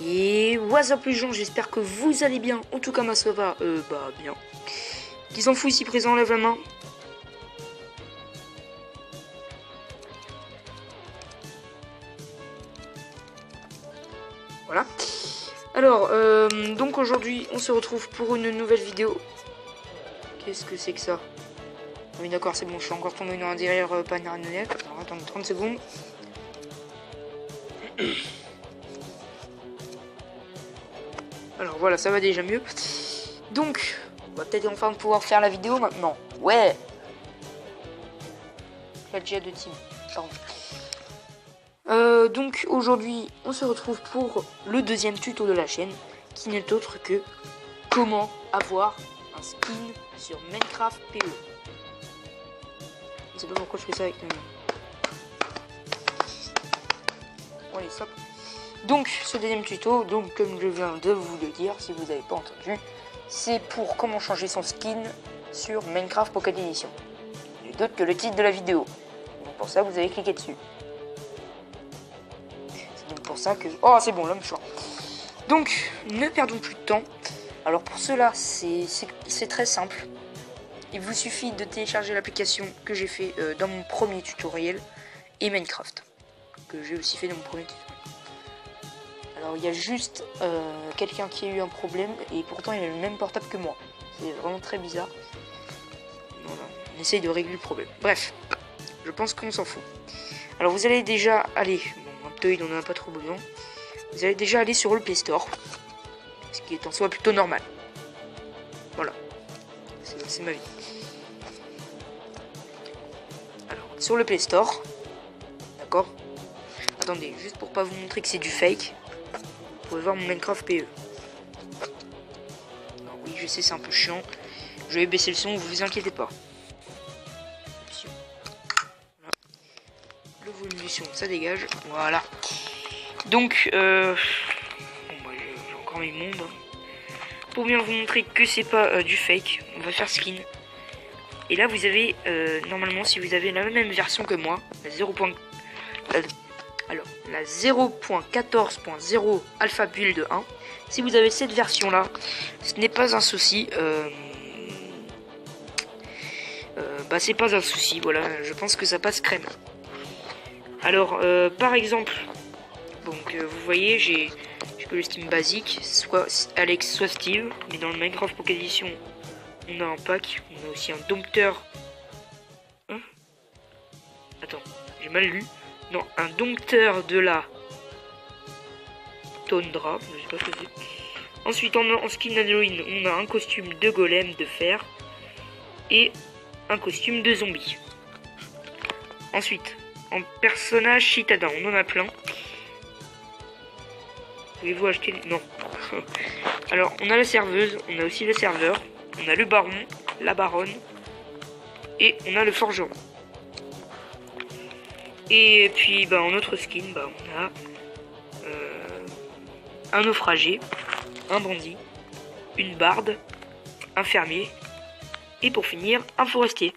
Et what's up les gens, j'espère que vous allez bien. En tout cas moi ça va, bien. Qui s'en fout ici présent, lève la main. Voilà. Alors, donc aujourd'hui on se retrouve pour une nouvelle vidéo. Qu'est-ce que c'est que ça? Oui d'accord, c'est bon, je suis encore tombé dans un derrière Panarnel. Alors attendez 30 secondes. Alors voilà, ça va déjà mieux. Donc, on va peut-être enfin pouvoir faire la vidéo maintenant. Ouais. La GA de team. Pardon. Donc aujourd'hui, on se retrouve pour le deuxième tuto de la chaîne, qui n'est autre que comment avoir un skin sur Minecraft PE. Je sais pas pourquoi je fais ça avec le... Bon, allez, stop. Donc, ce deuxième tuto, donc comme je viens de vous le dire, si vous n'avez pas entendu, c'est pour comment changer son skin sur Minecraft Pocket Edition. Il n'y a d'autre que le titre de la vidéo. Donc pour ça, vous allez cliquer dessus. C'est donc pour ça que... Oh, c'est bon, l'homme choix. Donc, ne perdons plus de temps. Alors pour cela, c'est très simple. Il vous suffit de télécharger l'application que j'ai fait dans mon premier tutoriel et Minecraft, que j'ai aussi fait dans mon premier tutoriel. Alors il y a juste quelqu'un qui a eu un problème et pourtant il a le même portable que moi. C'est vraiment très bizarre. Voilà, on essaye de régler le problème. Bref, je pense qu'on s'en fout. Alors vous allez déjà aller, bon, Aptoid on n'en a pas trop besoin. Vous allez déjà aller sur le Play Store, ce qui est en soi plutôt normal. Voilà, c'est ma vie. Alors sur le Play Store, d'accord. Attendez, juste pour pas vous montrer que c'est du fake. Vous pouvez voir mon Minecraft PE. Alors oui, je sais, c'est un peu chiant. Je vais baisser le son, vous inquiétez pas. Voilà. Le volume du son, ça dégage. Voilà. Donc, bon, bah, j'ai encore mes mondes. Pour bien vous montrer que c'est pas du fake, on va faire skin. Et là, vous avez, normalement, si vous avez la même version que moi, la 0. Alors, la 0.14.0 Alpha Build 1, si vous avez cette version-là, ce n'est pas un souci. C'est pas un souci, voilà, je pense que ça passe crème. Alors, par exemple, donc vous voyez, j'ai que le Steam basique, soit Alex, soit Steve, mais dans le Minecraft Pocket Edition, on a un pack, on a aussi un dompteur. Hein? Attends, j'ai mal lu. Non, un dompteur de la Tondra, je sais pas ce que c'est. Ensuite, en skin Halloween, on a un costume de golem de fer et un costume de zombie. Ensuite, en personnage citadin, on en a plein. Pouvez-vous acheter... Non. Alors, on a la serveuse, on a aussi le serveur, on a le baron, la baronne et on a le forgeron. Et puis en autre skin, on a un naufragé, un bandit, une barde, un fermier et pour finir un forestier.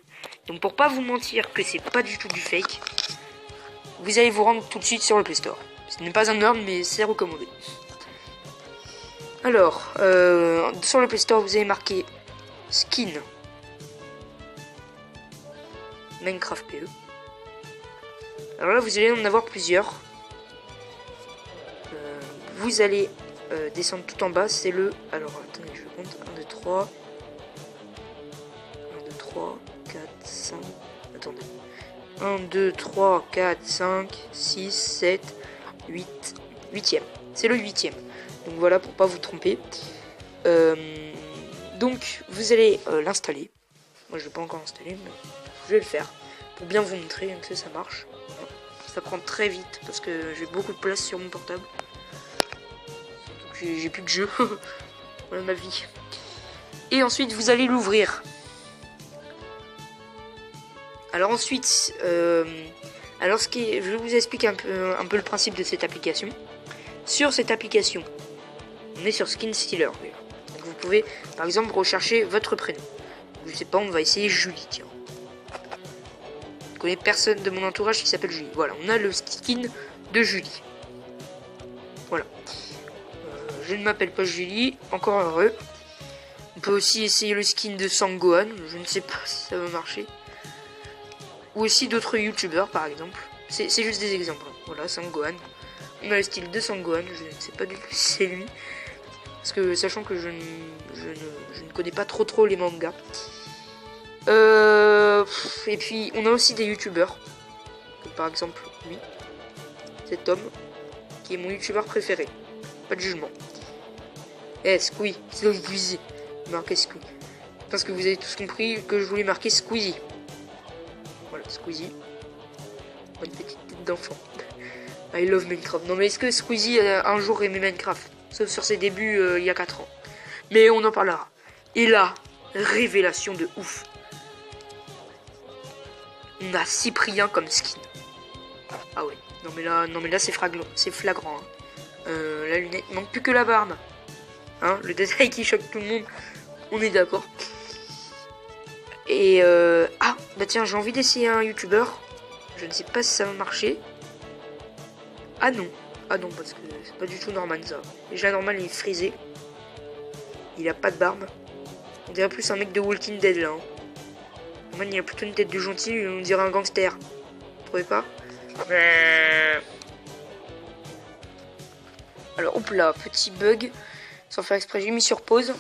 Donc pour pas vous mentir que c'est pas du tout du fake, vous allez vous rendre tout de suite sur le Play Store. Ce n'est pas un ordre mais c'est recommandé. Alors sur le Play Store vous avez marqué skin Minecraft PE. Alors là, vous allez en avoir plusieurs. Vous allez descendre tout en bas. C'est le... Alors, attendez, je compte. 1, 2, 3. 1, 2, 3, 4, 5... Attendez. 1, 2, 3, 4, 5, 6, 7, 8... 8ème. C'est le 8ème. Donc voilà, pour pas vous tromper. Donc, vous allez l'installer. Moi, je vais pas encore l'installer, mais je vais le faire. Pour bien vous montrer que ça marche. Ça prend très vite parce que j'ai beaucoup de place sur mon portable. J'ai plus de jeu. Voilà ma vie. Et ensuite vous allez l'ouvrir. Alors ensuite, je vous explique un peu le principe de cette application. Sur cette application, on est sur Skin Stealer. Donc vous pouvez par exemple rechercher votre prénom. Je sais pas, on va essayer Julie, tiens. Je connais personne de mon entourage qui s'appelle Julie. Voilà, on a le skin de Julie. Voilà. je ne m'appelle pas Julie, encore heureux. On peut aussi essayer le skin de Sangohan, je ne sais pas si ça va marcher. Ou aussi d'autres youtubeurs par exemple. C'est juste des exemples. Voilà, Sangohan. On a le style de Sangohan, je ne sais pas du tout si c'est lui. Parce que sachant que je ne connais pas trop les mangas. Et puis on a aussi des youtubeurs. Par exemple lui. Cet homme. Qui est mon youtubeur préféré. Pas de jugement. Squeezie. C'est là que je vous disais. Marquer Squeezie. Parce que vous avez tous compris que je voulais marquer Squeezie. Voilà, Squeezie. Bonne petite tête d'enfant. I love Minecraft. Non mais est-ce que Squeezie a un jour aimé Minecraft? Sauf sur ses débuts il y a 4 ans. Mais on en parlera. Et là, révélation de ouf. On a Cyprien comme skin. Ah ouais. Non mais là c'est flagrant. Hein. La lunette, il manque plus que la barbe. Hein, le détail qui choque tout le monde. On est d'accord. Et ah bah tiens, j'ai envie d'essayer un youtubeur. Je ne sais pas si ça va marcher. Ah non, parce que c'est pas du tout normal ça. Déjà normal il est frisé. Il a pas de barbe. On dirait plus un mec de Walking Dead là. Hein. Normal il a plutôt une tête de gentil, on dirait un gangster. Vous trouvez pas? Alors hop là, petit bug. Sans faire exprès, j'ai mis sur pause.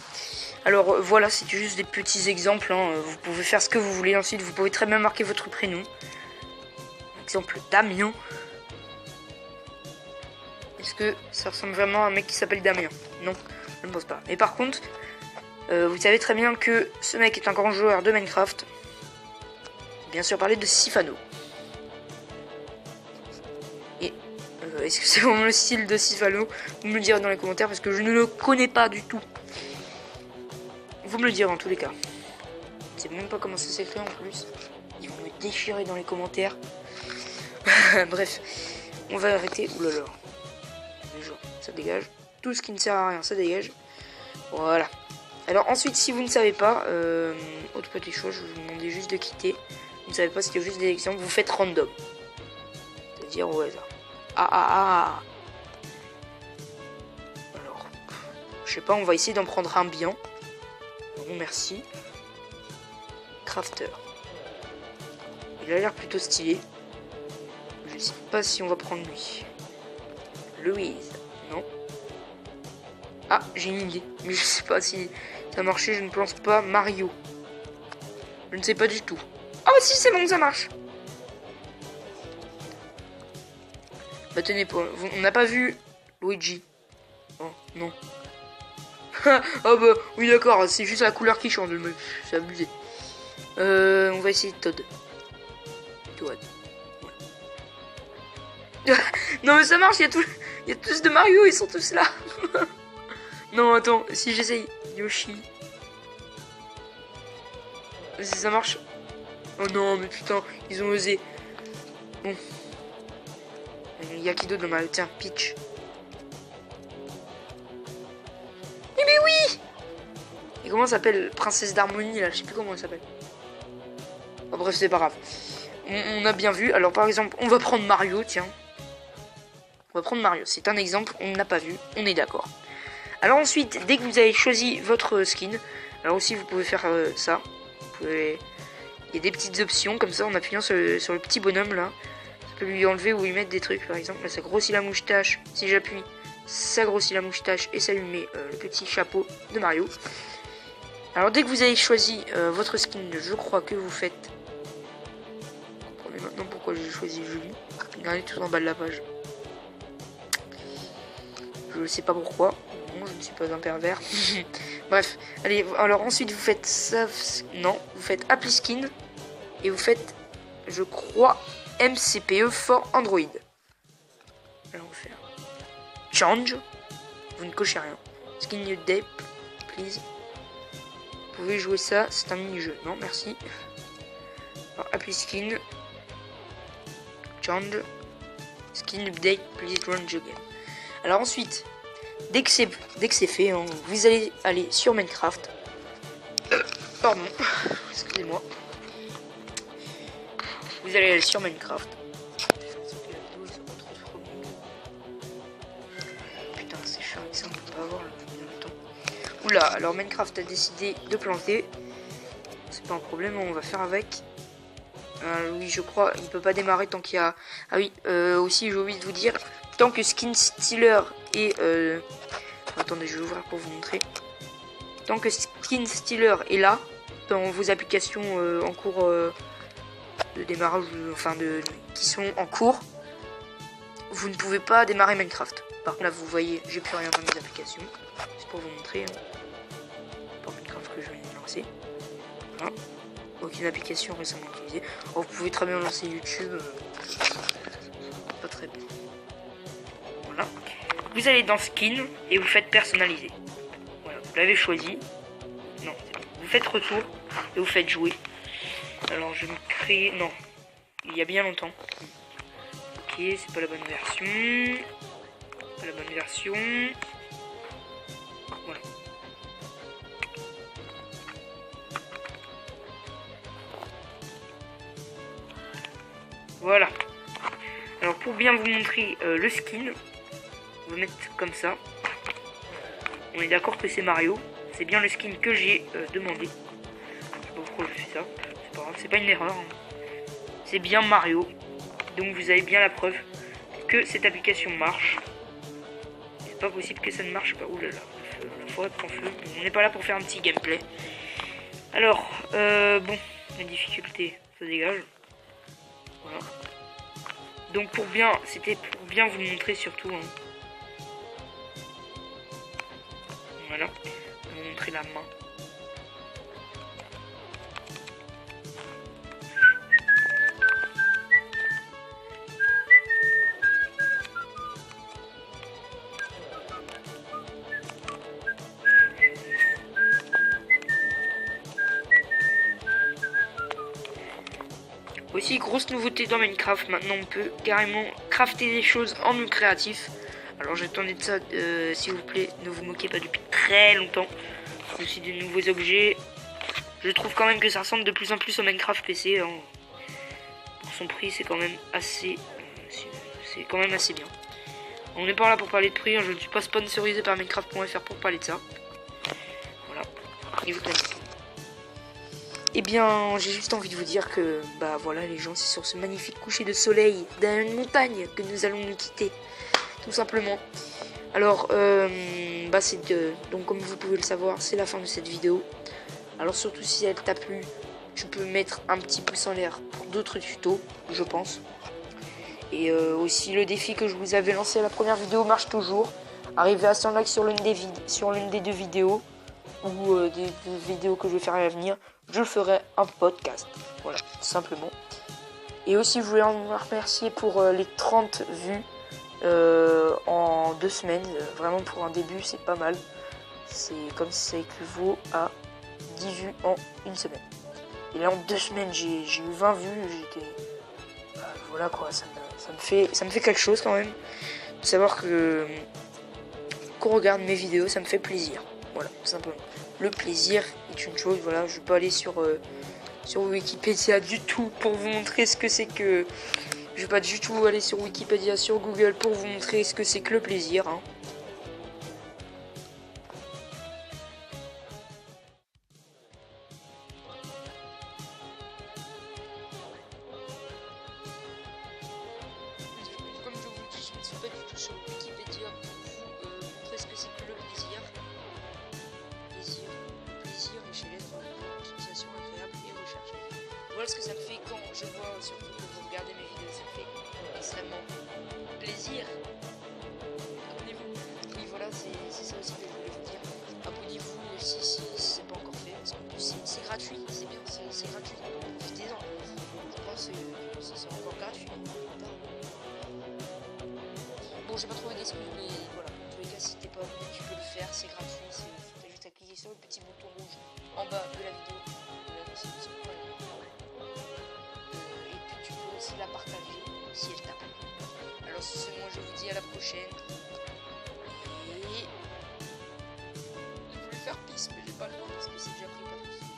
Alors voilà, c'était juste des petits exemples. Hein. Vous pouvez faire ce que vous voulez. Ensuite, vous pouvez très bien marquer votre prénom. Exemple Damien. Est-ce que ça ressemble vraiment à un mec qui s'appelle Damien? Non, je ne pense pas. Mais par contre, vous savez très bien que ce mec est un grand joueur de Minecraft. Bien sûr, parler de Sifano. Et est-ce que c'est vraiment le style de Sifano? Vous me le direz dans les commentaires parce que je ne le connais pas du tout. Vous me le direz en tous les cas. Je sais même pas comment ça s'écrit en plus. Ils vont me déchirer dans les commentaires. Bref, on va arrêter. Oulala. Déjà, ça dégage. Tout ce qui ne sert à rien, ça dégage. Voilà. Alors ensuite, si vous ne savez pas, autre petite chose, je vous demandais juste de quitter. Vous ne savez pas, c'était juste des exemples. Vous faites random. C'est-à-dire au hasard. Alors, je sais pas, on va essayer d'en prendre un bien. Bon, merci. Crafter. Il a l'air plutôt stylé. Je sais pas si on va prendre lui. Louise. Non. Ah, j'ai une idée. Mais je sais pas si ça a marché, je ne pense pas. Mario. Je ne sais pas du tout. Ah bah si, c'est bon, ça marche. Bah tenez, on n'a pas vu Luigi. Oh, non. Ah bah, oui d'accord, c'est juste la couleur qui change, c'est abusé. On va essayer Todd. Todd. Ouais. Non mais ça marche, il y a tous de Mario, ils sont tous là. Non attends, si j'essaye Yoshi. Si ça marche. Oh non mais putain, ils ont osé. Bon. Il y a qui d'autre dans Mario? Tiens, Peach. Mais oui! Et comment s'appelle? Princesse d'Harmonie là, je sais plus comment elle s'appelle. Oh, bref, c'est pas grave. On a bien vu. Alors par exemple, on va prendre Mario, tiens. On va prendre Mario, c'est un exemple, on n'a pas vu, on est d'accord. Alors ensuite, dès que vous avez choisi votre skin, alors aussi vous pouvez faire ça. Vous pouvez... Il y a des petites options comme ça en appuyant sur le petit bonhomme là. Ça peut lui enlever ou lui mettre des trucs par exemple. Là ça grossit la moustache, si j'appuie, ça grossit la moustache et ça lui met le petit chapeau de Mario. Alors dès que vous avez choisi votre skin, je crois que vous faites... Vous comprenez maintenant pourquoi j'ai choisi Julie. Regardez tout en bas de la page. Je ne sais pas pourquoi. Non, je ne suis pas un pervers. Bref, allez, alors ensuite vous faites ça. Non, vous faites Apply Skin. Et vous faites, je crois, MCPE for Android. Alors on va faire Change. Vous ne cochez rien. Skin New Day, please. Vous pouvez jouer ça, c'est un mini-jeu. Non, merci. Alors, Apply Skin. Change. Skin Update, please run the game. Alors ensuite, dès que c'est fait, hein, vous allez aller sur Minecraft. Pardon, excusez-moi. Vous allez aller sur Minecraft. Putain, c'est faire avec ça, on peut pas avoir bien le temps. Oula, alors Minecraft a décidé de planter. C'est pas un problème, on va faire avec. Oui, je crois, il peut pas démarrer tant qu'il y a... Ah oui, aussi j'ai oublié de vous dire, tant que Skin Stealer et... Attendez, je vais ouvrir pour vous montrer. Tant que Skin Stealer est là, dans vos applications en cours de démarrage, enfin qui sont en cours, vous ne pouvez pas démarrer Minecraft. Par contre là vous voyez, j'ai plus rien dans mes applications. C'est pour vous montrer. Pour Minecraft que je viens de lancer. Voilà. Aucune application récemment utilisée. Oh, vous pouvez très bien lancer YouTube. Pas très bien. Voilà. Vous allez dans Skin et vous faites personnaliser. Voilà, vous l'avez choisi. Non, c'est bon. Vous faites retour et vous faites jouer. Alors je vais me créer... Non, il y a bien longtemps. Ok, c'est pas la bonne version. Pas la bonne version. Voilà. Voilà. Alors pour bien vous montrer le skin, on va mettre comme ça. On est d'accord que c'est Mario. C'est bien le skin que j'ai demandé. Je sais pas pourquoi je fais ça. C'est pas grave, c'est pas une erreur. Hein. C'est bien Mario. Donc vous avez bien la preuve que cette application marche. C'est pas possible que ça ne marche pas. Ouh là là, la forêt prend feu. On n'est pas là pour faire un petit gameplay. Alors, bon, la difficulté, ça dégage. Voilà. Donc pour bien, c'était pour bien vous montrer surtout. Hein. Voilà, je vais vous montrer la main. Aussi, grosse nouveauté dans Minecraft, maintenant on peut carrément crafter des choses en mode créatif. Alors j'attendais de ça, s'il vous plaît, ne vous moquez pas depuis très longtemps. Aussi de nouveaux objets. Je trouve quand même que ça ressemble de plus en plus au Minecraft PC. Hein. Pour son prix, c'est quand même assez, c'est quand même assez bien. On n'est pas là pour parler de prix, hein. Je ne suis pas sponsorisé par Minecraft.fr pour parler de ça. Voilà. Et vous connaissez. Eh bien, j'ai juste envie de vous dire que, bah voilà les gens, c'est sur ce magnifique coucher de soleil derrière une montagne que nous allons nous quitter, tout simplement. Alors, bah donc comme vous pouvez le savoir, c'est la fin de cette vidéo. Alors surtout si elle t'a plu, tu peux mettre un petit pouce en l'air pour d'autres tutos, je pense. Et aussi le défi que je vous avais lancé à la première vidéo marche toujours. Arriver à 100 likes sur l'une des deux vidéos, ou des vidéos que je vais faire à l'avenir, je le ferai un podcast. Voilà, tout simplement. Et aussi, je voulais en remercier pour les 30 vues en 2 semaines. Vraiment, pour un début, c'est pas mal. C'est comme si ça équivaut à 10 vues en 1 semaine. Et là, en 2 semaines, j'ai eu 20 vues. J'étais... voilà quoi, ça me fait quelque chose quand même. De savoir qu'on regarde mes vidéos, ça me fait plaisir. Voilà, tout simplement. Le plaisir est une chose, voilà, je peux aller sur Wikipédia du tout pour vous montrer ce que c'est que... Je vais pas du tout aller sur Wikipédia, sur Google pour vous montrer ce que c'est que le plaisir, hein. Comme je vous dis, je ne suis pas du tout sur Wikipédia pour vous montrer ce que c'est que le plaisir. Plaisir et chez l'être, une sensation agréable et recherchée. Voilà ce que ça me fait quand je vois surtout que vous regardez mes vidéos, ça me fait extrêmement plaisir. Abonnez-vous. Oui voilà, c'est ça aussi que je voulais vous dire. Abonnez-vous si c'est pas encore fait, parce qu'en plus c'est gratuit, c'est bien, c'est gratuit. Profitez-en. Je pense que c'est encore gratuit. Bon, j'ai pas trouvé d'excuses, mais voilà. En tous les cas, si t'es pas abonné, tu peux le faire, c'est gratuit. T'as juste à cliquer sur le petit bouton rouge en bas de la vidéo. Et puis tu peux aussi la partager si elle t'a plu. Alors sur ce, moi je vous dis à la prochaine. Et je voulais faire peace, mais j'ai pas le droit parce que c'est déjà pris par tous.